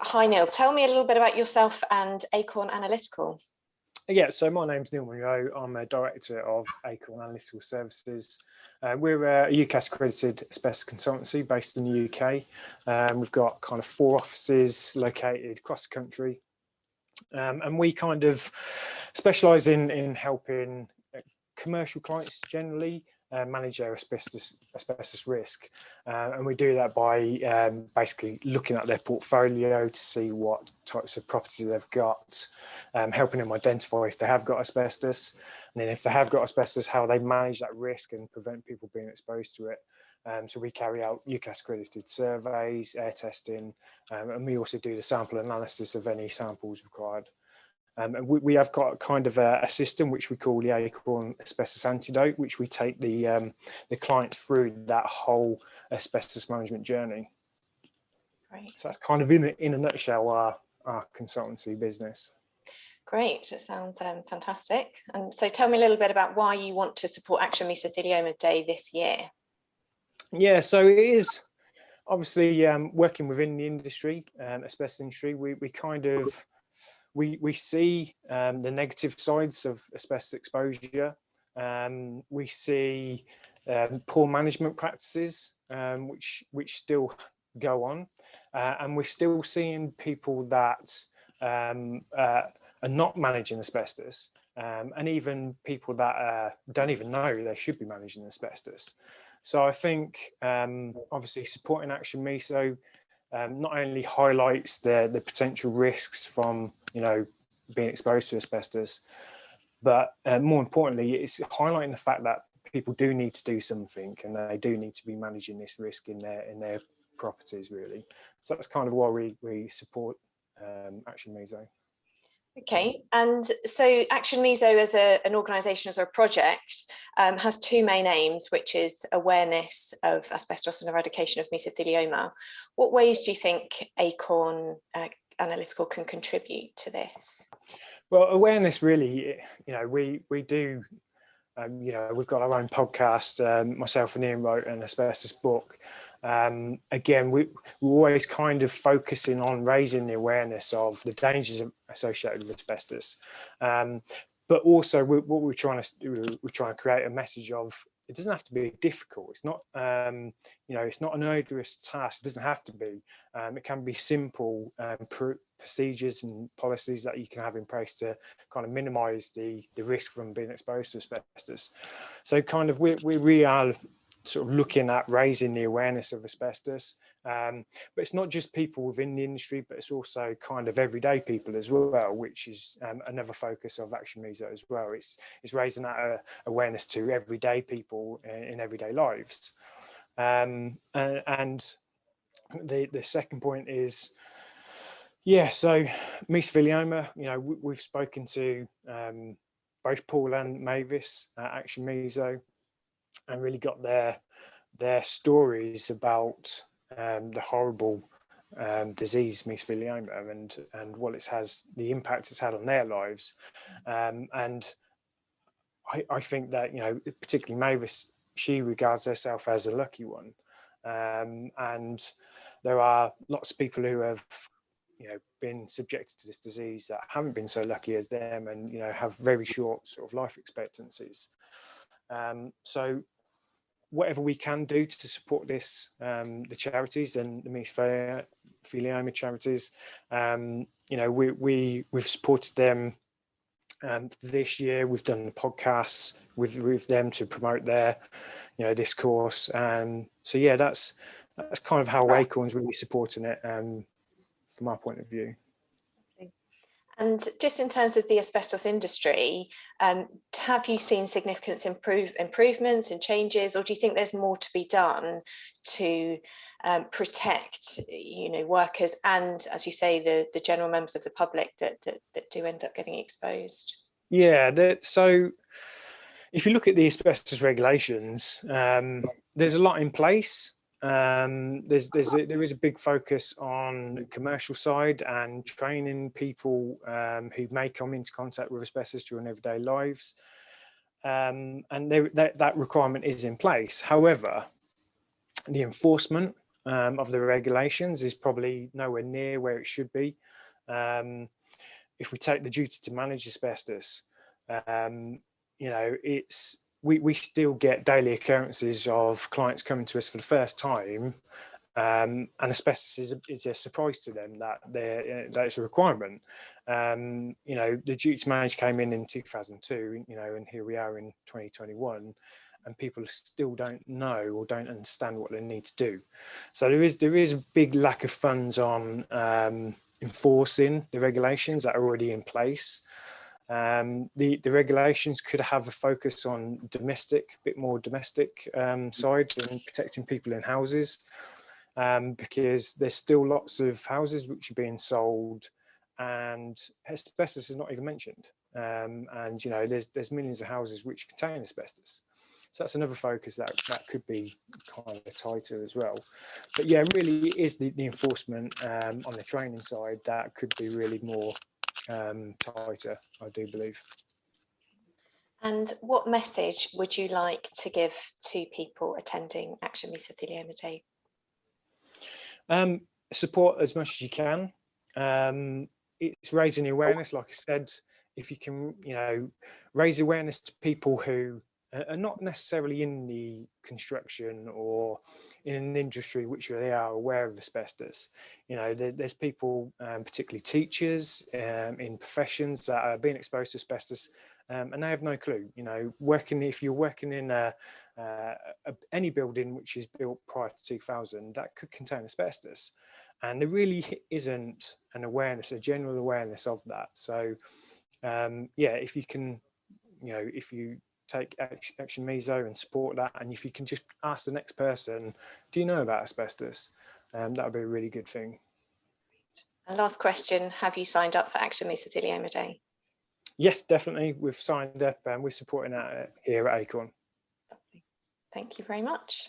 Hi Neil, tell me a little bit about yourself and Acorn Analytical. Yeah, so my name's Neil Munro. I'm a director of Acorn Analytical Services. We're a UCAS accredited asbestos consultancy based in the UK. We've got kind of 4 offices located across the country. And we kind of specialise in helping commercial clients generally manage their asbestos risk, and we do that by basically looking at their portfolio to see what types of properties they've got, helping them identify if they have got asbestos, and then if they have got asbestos, how they manage that risk and prevent people being exposed to it. So we carry out UCAS accredited surveys, air testing, and we also do the sample analysis of any samples required. And we have got kind of a system which we call the Acorn Asbestos Antidote, which we take the client through that whole asbestos management journey. Great. So that's kind of in a nutshell our consultancy business. Great, it sounds fantastic. And so tell me a little bit about why you want to support Action Mesothelioma Day this year. Yeah, so it is obviously working within the industry, asbestos industry. We kind of we see the negative sides of asbestos exposure. We see poor management practices, which still go on, and we're still seeing people that are not managing asbestos, and even people that don't even know they should be managing asbestos. So I think obviously supporting Action Meso not only highlights the potential risks from being exposed to asbestos, but more importantly, it's highlighting the fact that people do need to do something, and they do need to be managing this risk in their properties, really. So that's kind of why we support Action Meso. Okay, and so Action Meso as an organisation, as a project, has 2 main aims, which is awareness of asbestos and eradication of mesothelioma. What ways do you think Acorn Analytical can contribute to this? Well, awareness really, we do, we've got our own podcast. Myself and Ian wrote an asbestos book. Again, we're always kind of focusing on raising the awareness of the dangers associated with asbestos. But also what we're trying to do, we're trying to create a message of it doesn't have to be difficult. It's not, it's not an arduous task. It doesn't have to be. It can be simple procedures and policies that you can have in place to kind of minimise the risk from being exposed to asbestos. So kind of we really are sort of looking at raising the awareness of asbestos, but it's not just people within the industry, but it's also kind of everyday people as well, which is another focus of Action Meso as well. It's raising that awareness to everyday people in everyday lives. And the second point is, so mesothelioma, we've spoken to both Paul and Mavis at Action Meso, and really got their stories about the horrible disease mesothelioma and what the impact it's had on their lives. And I think that particularly Mavis, she regards herself as a lucky one, and there are lots of people who have been subjected to this disease that haven't been so lucky as them, and have very short sort of life expectancies. So whatever we can do to support this, the charities and the mesothelioma charities, we've supported them this year. We've done the podcasts with them to promote their this course, so yeah, that's kind of how Acorn's really supporting it from our point of view. And just in terms of the asbestos industry, have you seen significant improvements and changes, or do you think there's more to be done to protect, workers and, as you say, the general members of the public that do end up getting exposed? Yeah, so if you look at the asbestos regulations, there's a lot in place. There is a big focus on the commercial side and training people who may come into contact with asbestos during everyday lives, and that requirement is in place. However, the enforcement of the regulations is probably nowhere near where it should be. If we take the duty to manage asbestos, you know, we still get daily occurrences of clients coming to us for the first time, and asbestos is a surprise to them that it's a requirement. You know, the duty to manage came in 2002, you know, and here we are in 2021, and people still don't know or don't understand what they need to do. So there is a big lack of funds on enforcing the regulations that are already in place. The regulations could have a focus on a bit more domestic side and protecting people in houses, because there's still lots of houses which are being sold and asbestos is not even mentioned. And you know, there's millions of houses which contain asbestos. So that's another focus that could be kind of tighter as well. But yeah, really it is the enforcement on the training side that could be really more tighter, I do believe. And what message would you like to give to people attending Action Mesothelioma Day? Support as much as you can. It's raising awareness, like I said. If you can, you know, raise awareness to people who are not necessarily in the construction or in an industry which they are aware of asbestos. You know, there's people, particularly teachers in professions that are being exposed to asbestos, and they have no clue. You know, if you're working in any building which is built prior to 2000, that could contain asbestos, and there really isn't an awareness, a general awareness of that. So yeah, if you can, you know, if you take Action Meso and support that, and if you can just ask the next person, do you know about asbestos? That would be a really good thing. And last question, have you signed up for Action Mesothelioma Day? Yes, definitely. We've signed up and we're supporting that here at Acorn. Thank you very much.